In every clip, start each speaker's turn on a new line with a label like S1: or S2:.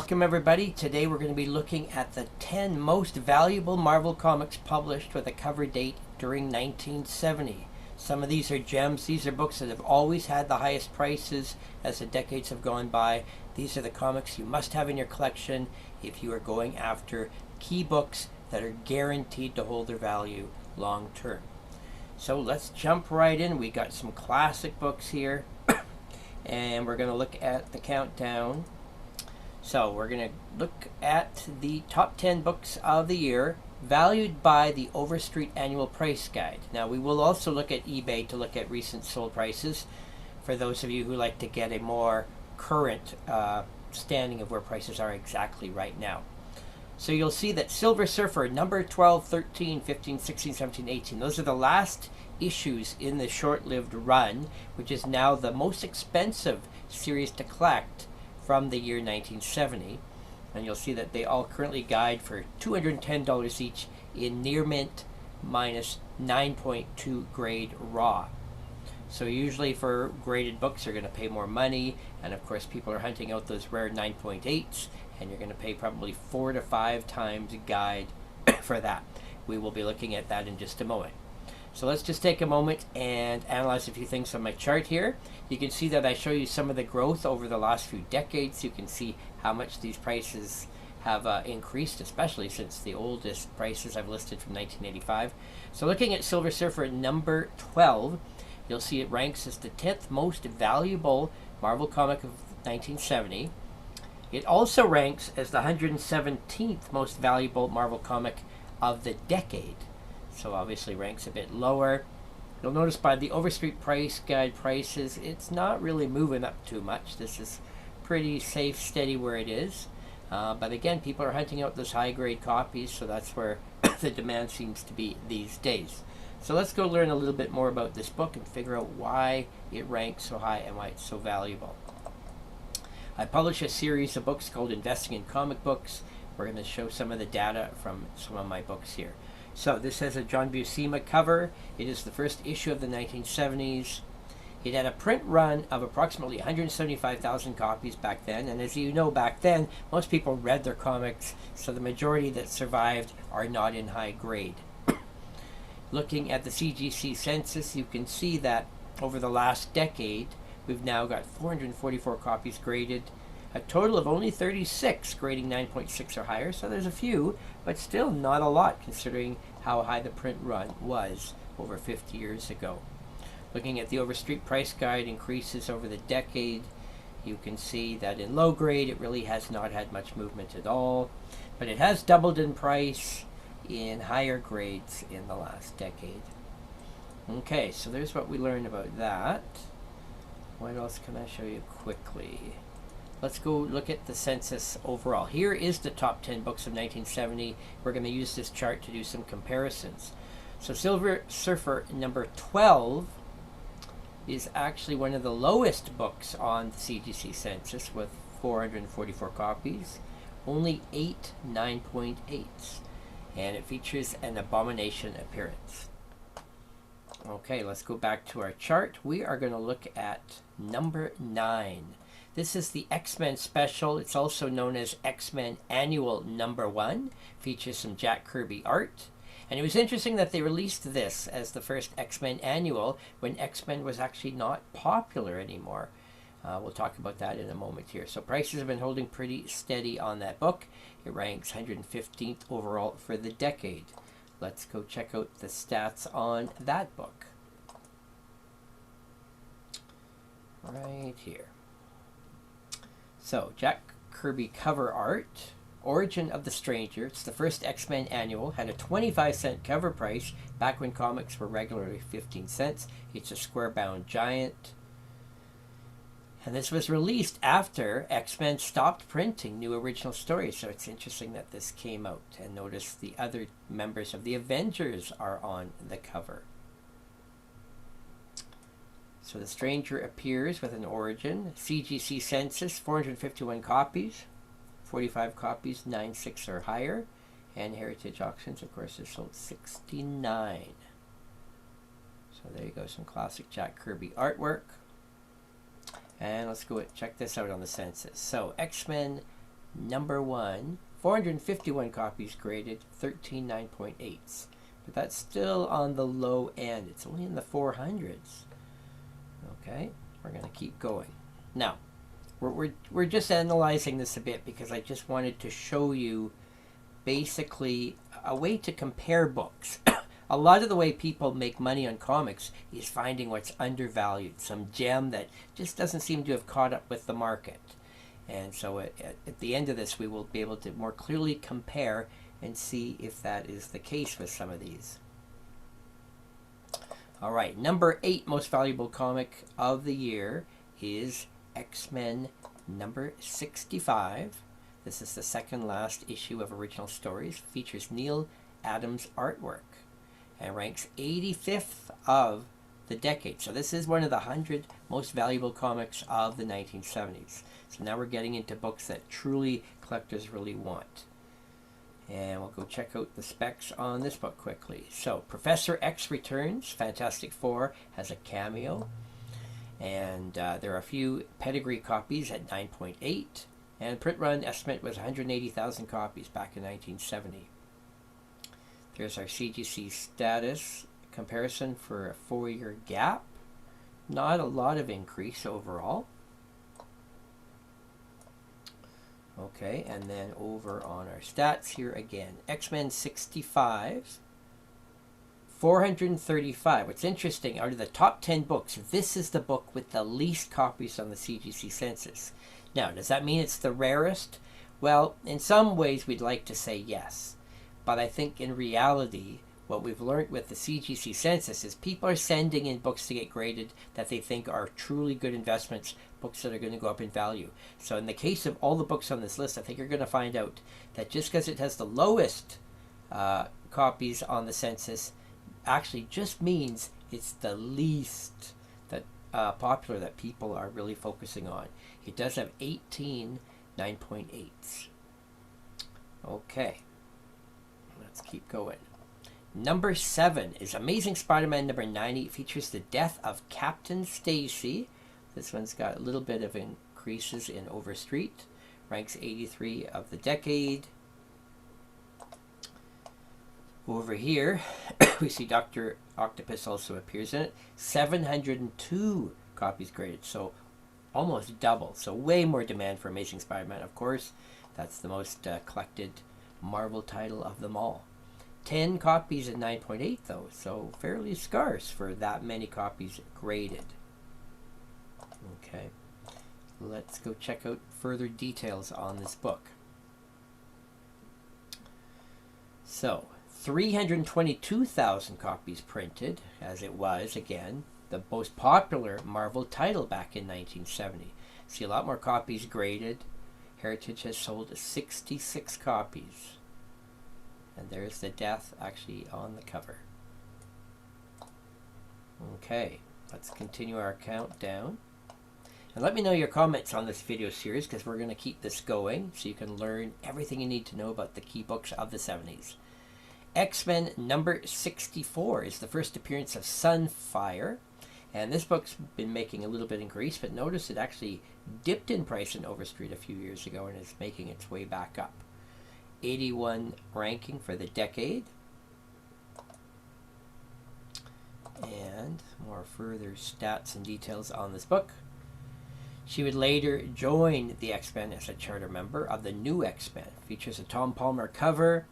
S1: Welcome everybody. Today we're going to be looking at the 10 most valuable Marvel comics published with a cover date during 1970. Some of these are gems. These are books that have always had the highest prices as the decades have gone by. These are the comics you must have in your collection if you are going after key books that are guaranteed to hold their value long term. So let's jump right in. We got some classic books here and we're going to look at the countdown. So we're going to look at the top 10 books of the year valued by the Overstreet annual price guide. Now we will also look at eBay to look at recent sold prices for those of you who like to get a more current standing of where prices are exactly right now. So you'll see that Silver Surfer number 12, 13, 15, 16, 17, 18, those are the last issues in the short-lived run, which is now the most expensive series to collect from the year 1970, and you'll see that they all currently guide for $210 each in near mint minus 9.2 grade raw. So usually for graded books you're going to pay more money, and of course people are hunting out those rare 9.8s, and you're going to pay probably 4 to 5 times guide for that. We will be looking at that in just a moment. So let's just take a moment and analyze a few things on my chart here. You can see that I show you some of the growth over the last few decades. You can see how much these prices have increased, especially since the oldest prices I've listed from 1985. So looking at Silver Surfer number 12, you'll see it ranks as the 10th most valuable Marvel comic of 1970. It also ranks as the 117th most valuable Marvel comic of the decade. So obviously ranks a bit lower. You'll notice by the Overstreet price guide prices, it's not really moving up too much. This is pretty safe, steady where it is. But again, people are hunting out those high-grade copies, so that's where the demand seems to be these days. So let's go learn a little bit more about this book and figure out why it ranks so high and why it's so valuable. I publish a series of books called Investing in Comic Books. We're going to show some of the data from some of my books here. So this has a John Buscema cover. It is the first issue of the 1970s. It had a print run of approximately 175,000 copies back then, and as you know, back then most people read their comics, so the majority that survived are not in high grade. Looking at the CGC census, you can see that over the last decade we've now got 444 copies graded, a total of only 36 grading 9.6 or higher, so there's a few, but still not a lot considering how high the print run was over 50 years ago. Looking at the Overstreet price guide increases over the decade, you can see that in low grade it really has not had much movement at all, but it has doubled in price in higher grades in the last decade. Okay, so there's what we learned about that. What else can I show you quickly? Let's go look at the census overall. Here is the top 10 books of 1970. We're going to use this chart to do some comparisons. So Silver Surfer number 12 is actually one of the lowest books on the CGC census with 444 copies. Only 8 9.8s. And it features an Abomination appearance. Okay, let's go back to our chart. We are going to look at number 9. This is the X-Men special. It's also known as X-Men Annual number 1. Features some Jack Kirby art. And it was interesting that they released this as the first X-Men Annual when X-Men was actually not popular anymore. We'll talk about that in a moment here. So prices have been holding pretty steady on that book. It ranks 115th overall for the decade. Let's go check out the stats on that book. Right here. So, Jack Kirby cover art, Origin of the Stranger. It's the first X-Men Annual, had a 25-cent cover price back when comics were regularly 15 cents. It's a square-bound giant. And this was released after X-Men stopped printing new original stories, so it's interesting that this came out. And notice the other members of the Avengers are on the cover. So the Stranger appears with an origin. CGC census, 451 copies. 45 copies, 9.6 or higher. And Heritage Auctions, of course, is sold 69. So there you go, some classic Jack Kirby artwork. And let's go check this out on the census. So X-Men number 1. 451 copies graded, 13 9.8s. But that's still on the low end. It's only in the 400s. Okay, we're going to keep going. Now, we're just analyzing this a bit because I just wanted to show you basically a way to compare books. A lot of the way people make money on comics is finding what's undervalued, some gem that just doesn't seem to have caught up with the market. And so at the end of this, we will be able to more clearly compare and see if that is the case with some of these. All right, number 8 most valuable comic of the year is X-Men number 65. This is the second last issue of Original Stories. Features Neil Adams' artwork and ranks 85th of the decade. So this is one of the 100 most valuable comics of the 1970s. So now we're getting into books that truly collectors really want. And we'll go check out the specs on this book quickly. So Professor X returns. Fantastic Four has a cameo. And there are a few pedigree copies at 9.8. And print run estimate was 180,000 copies back in 1970. There's our CGC status comparison for a 4-year gap. Not a lot of increase overall. Okay, and then over on our stats here again. X-Men 65, 435. What's interesting, out of the top 10 books, this is the book with the least copies on the CGC census. Now, does that mean it's the rarest? Well, in some ways we'd like to say yes. But I think in reality, what we've learned with the CGC census is people are sending in books to get graded that they think are truly good investments, books that are going to go up in value. So in the case of all the books on this list, I think you're going to find out that just because it has the lowest copies on the census actually just means it's the least that popular that people are really focusing on. It does have 18 9.8s. Okay, let's keep going. Number 7 is Amazing Spider-Man number 90. It features the death of Captain Stacy. This one's got a little bit of increases in Overstreet. Ranks 83 of the decade. Over here, we see Dr. Octopus also appears in it. 702 copies graded, so almost double. So way more demand for Amazing Spider-Man, of course. That's the most collected Marvel title of them all. 10 copies at 9.8 though, so fairly scarce for that many copies graded. Okay, let's go check out further details on this book. So, 322,000 copies printed, as it was, again, the most popular Marvel title back in 1970. See a lot more copies graded. Heritage has sold 66 copies. And there's the death actually on the cover. Okay, let's continue our countdown. And let me know your comments on this video series because we're going to keep this going so you can learn everything you need to know about the key books of the 70s. X-Men number 64 is the first appearance of Sunfire. And this book's been making a little bit increase, but notice it actually dipped in price in Overstreet a few years ago and is making its way back up. 81 ranking for the decade. And more further stats and details on this book. She would later join the X-Men as a charter member of the new X-Men. Features a Tom Palmer cover.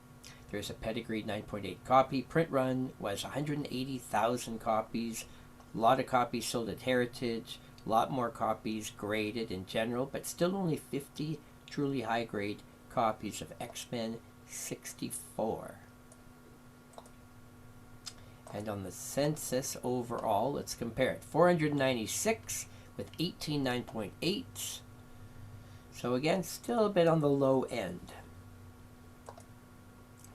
S1: There's a pedigree 9.8 copy. Print run was 180,000 copies. A lot of copies sold at Heritage. A lot more copies graded in general, but still only 50 truly high grade copies of X-Men 64. And on the census overall, let's compare it. 496 with 18 9.8s. So again, still a bit on the low end.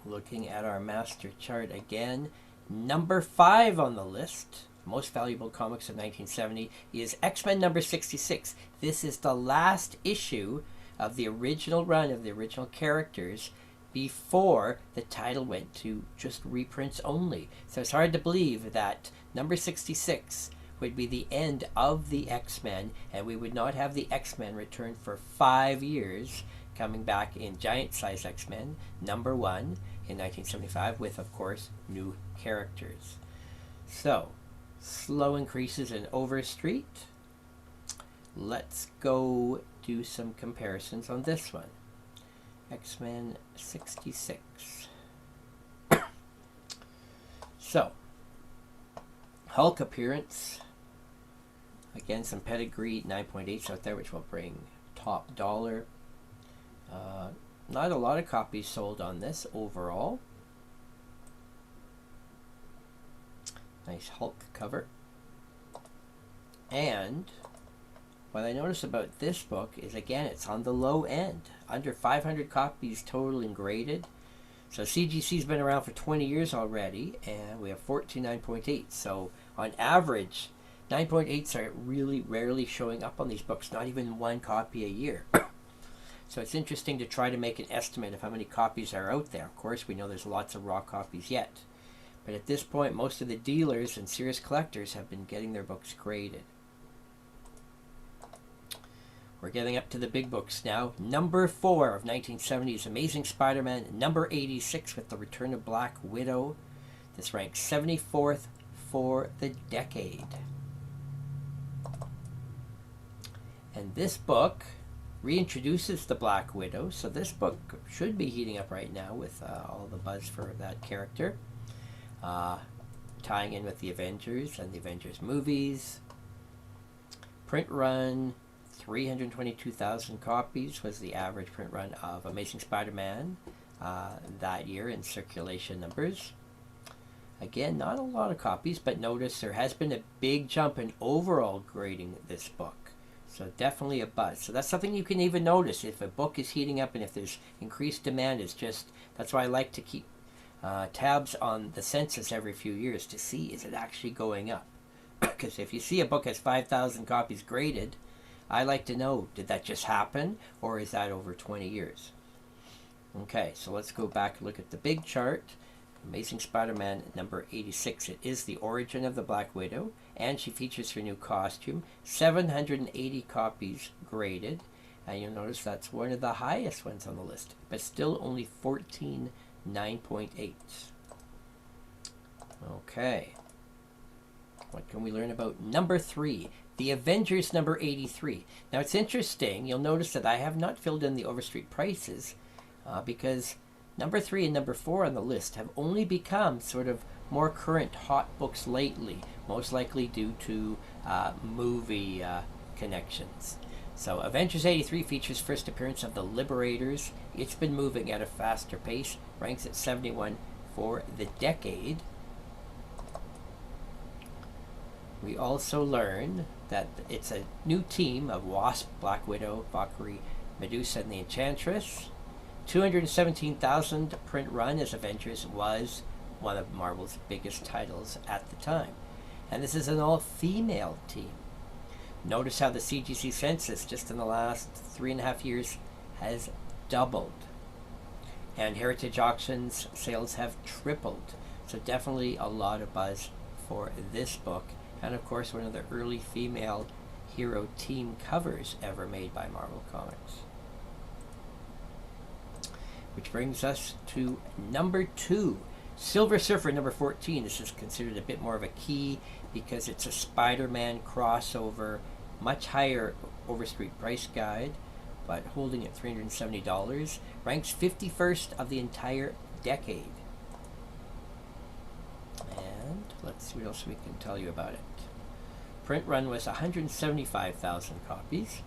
S1: Looking at our master chart again, number 5 on the list, most valuable comics of 1970, is X-Men number 66. This is the last issue of the original run of the original characters before the title went to just reprints only. So it's hard to believe that number 66 would be the end of the X-Men and we would not have the X-Men return for 5 years coming back in giant size X-Men #1 in 1975 with, of course, new characters. So, slow increases in Overstreet. Let's go do some comparisons on this one. X-Men 66. So, Hulk appearance. Again, some pedigree 9.8s out there, which will bring top dollar. Not a lot of copies sold on this overall. Nice Hulk cover. And what I notice about this book is, again, it's on the low end. Under 500 copies total and graded. So CGC's been around for 20 years already, and we have 14 9.8. So on average, 9.8s are really rarely showing up on these books, not even one copy a year. So it's interesting to try to make an estimate of how many copies are out there. Of course, we know there's lots of raw copies yet. But at this point, most of the dealers and serious collectors have been getting their books graded. We're getting up to the big books now. #4 of 1970's Amazing Spider-Man. #86 with the Return of Black Widow. This ranks 74th for the decade. And this book reintroduces the Black Widow, so this book should be heating up right now with all the buzz for that character. Tying in with the Avengers and the Avengers movies. Print run, 322,000 copies was the average print run of Amazing Spider-Man that year in circulation numbers. Again, not a lot of copies, but notice there has been a big jump in overall grading this book. So definitely a buzz. So that's something you can even notice if a book is heating up and if there's increased demand. It's just, that's why I like to keep tabs on the census every few years to see, is it actually going up? Because if you see a book has 5,000 copies graded, I like to know, did that just happen, or is that over 20 years? Okay, so let's go back and look at the big chart. Amazing Spider-Man #86. It is the origin of the Black Widow, and she features her new costume. 780 copies graded, and you'll notice that's one of the highest ones on the list, but still only 14 9.8s. Okay. What can we learn about #3? The Avengers #83. Now it's interesting, you'll notice that I have not filled in the Overstreet prices because #3 and #4 on the list have only become sort of more current hot books lately, most likely due to movie connections. So Avengers 83 features first appearance of the Liberators. It's been moving at a faster pace, ranks at 71 for the decade. We also learn that it's a new team of Wasp, Black Widow, Valkyrie, Medusa, and the Enchantress. 217,000 print run as Avengers was one of Marvel's biggest titles at the time. And this is an all-female team. Notice how the CGC census just in the last 3.5 years has doubled. And Heritage Auctions sales have tripled. So definitely a lot of buzz for this book. And of course, one of the early female hero team covers ever made by Marvel Comics. Which brings us to #2. Silver Surfer #14. This is considered a bit more of a key because it's a Spider-Man crossover, much higher Overstreet price guide, but holding at $370. Ranks 51st of the entire decade. And let's see what else we can tell you about it. Print run was 175,000 copies.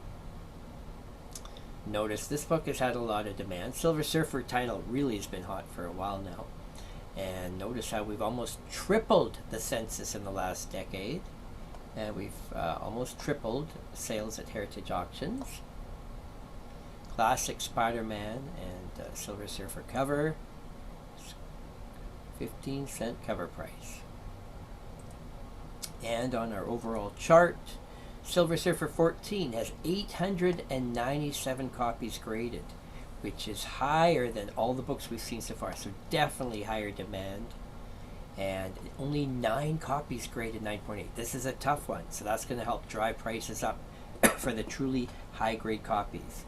S1: Notice this book has had a lot of demand. Silver Surfer title really has been hot for a while now. And notice how we've almost tripled the census in the last decade. And we've almost tripled sales at Heritage Auctions. Classic Spider-Man and Silver Surfer cover. 15-cent cover price. And on our overall chart, Silver Surfer 14 has 897 copies graded, which is higher than all the books we've seen so far, so definitely higher demand. And only 9 copies graded 9.8. This is a tough one, so that's going to help drive prices up for the truly high-grade copies.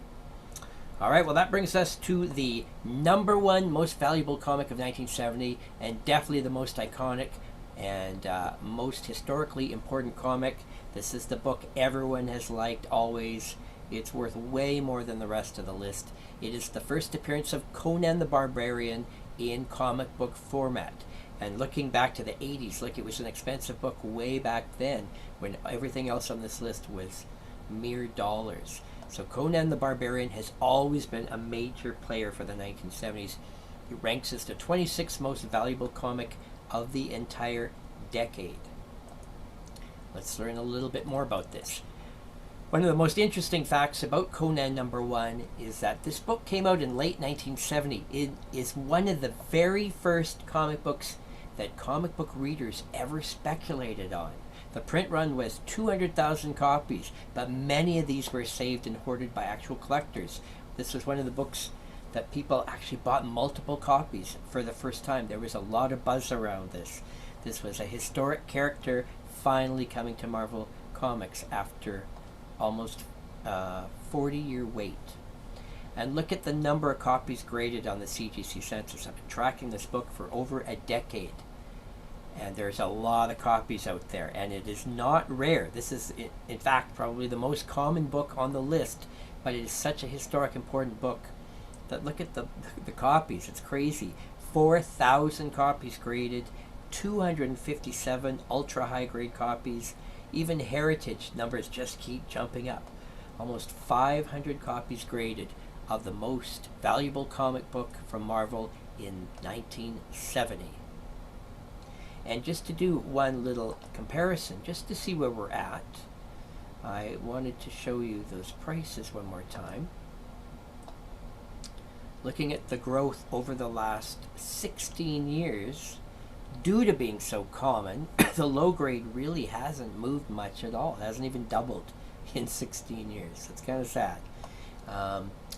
S1: All right, well, that brings us to the number one most valuable comic of 1970, and definitely the most iconic and most historically important comic. This is the book everyone has liked always. It's worth way more than the rest of the list. It is the first appearance of Conan the Barbarian in comic book format. And looking back to the 80s, look, it was an expensive book way back then when everything else on this list was mere dollars. So Conan the Barbarian has always been a major player for the 1970s. It ranks as the 26th most valuable comic of the entire decade. Let's learn a little bit more about this. One of the most interesting facts about Conan number one is that this book came out in late 1970. It is one of the very first comic books that comic book readers ever speculated on. The print run was 200,000 copies, but many of these were saved and hoarded by actual collectors. This was one of the books that people actually bought multiple copies for the first time. There was a lot of buzz around this. This was a historic character finally coming to Marvel Comics after almost 40-year wait. And look at the number of copies graded on the CGC census. I've been tracking this book for over a decade. And there's a lot of copies out there, and it is not rare. This is, in fact, probably the most common book on the list, but it is such a historic, important book that look at the copies. It's crazy. 4,000 copies graded, 257 ultra high grade copies. Even heritage numbers just keep jumping up. Almost 500 copies graded of the most valuable comic book from Marvel in 1970. And just to do one little comparison, just to see where we're at, I wanted to show you those prices one more time. Looking at the growth over the last 16 years, due to being so common, the low grade really hasn't moved much at all. It hasn't even doubled in 16 years. It's kind of sad.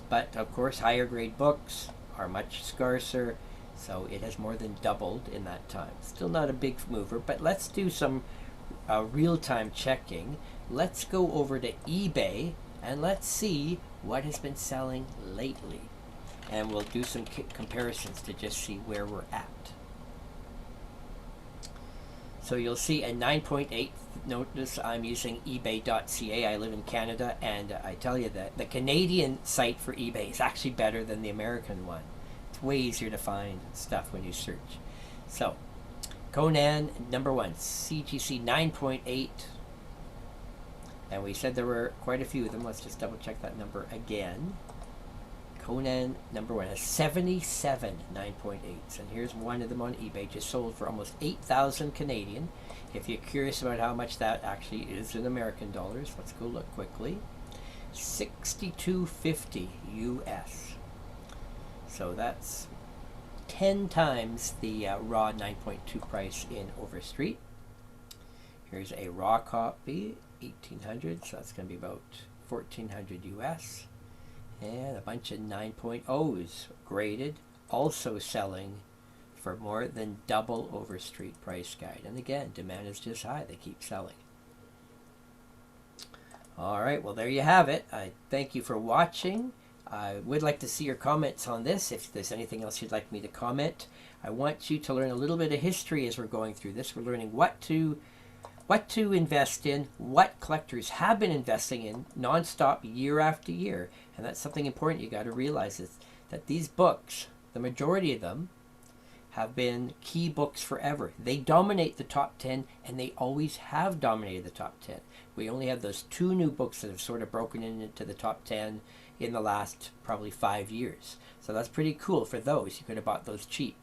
S1: But of course, higher grade books are much scarcer, so it has more than doubled in that time. Still not a big mover, but let's do some real-time checking. Let's go over to eBay and let's see what has been selling lately. And we'll do some comparisons to just see where we're at. So you'll see a 9.8. Notice I'm using ebay.ca. I live in Canada, and I tell you that the Canadian site for eBay is actually better than the American one. It's way easier to find stuff when you search. So, Conan number one, CGC 9.8. And we said there were quite a few of them. Let's just double check that number again. Conan number one has 77 9.8s, and here's one of them on eBay, just sold for almost 8,000 Canadian. If you're curious about how much that actually is in American dollars, let's go look quickly. $62.50 US. So that's 10 times the raw 9.2 price in Overstreet. Here's a raw copy, 1,800, so that's going to be about 1,400 US. And a bunch of 9.0s graded, also selling for more than double Overstreet price guide. And again, demand is just high. They keep selling. All right, well, there you have it. I thank you for watching. I would like to see your comments on this. If there's anything else you'd like me to comment, I want you to learn a little bit of history as we're going through this. We're learning what to invest in, what collectors have been investing in nonstop year after year. And that's something important you got to realize, is that these books, the majority of them, have been key books forever. They dominate the top 10, and they always have dominated the top 10. We only have those two new books that have sort of broken into the top 10 in the last probably 5 years. So that's pretty cool for those. You could have bought those cheap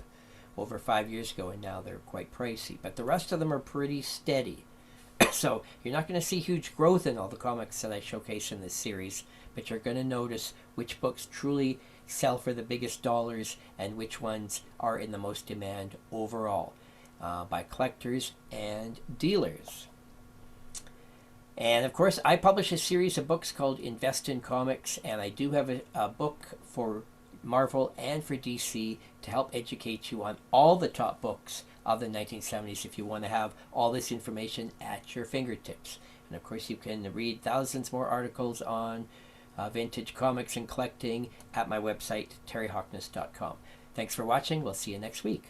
S1: over 5 years ago, and now they're quite pricey. But the rest of them are pretty steady. So you're not going to see huge growth in all the comics that I showcase in this series, but you're going to notice which books truly sell for the biggest dollars and which ones are in the most demand overall by collectors and dealers. And of course, I publish a series of books called Invest in Comics, and I do have a book for Marvel and for DC to help educate you on all the top books of the 1970s if you want to have all this information at your fingertips. And of course, you can read thousands more articles on vintage comics and collecting at my website, terryhoknes.com. Thanks for watching. We'll see you next week.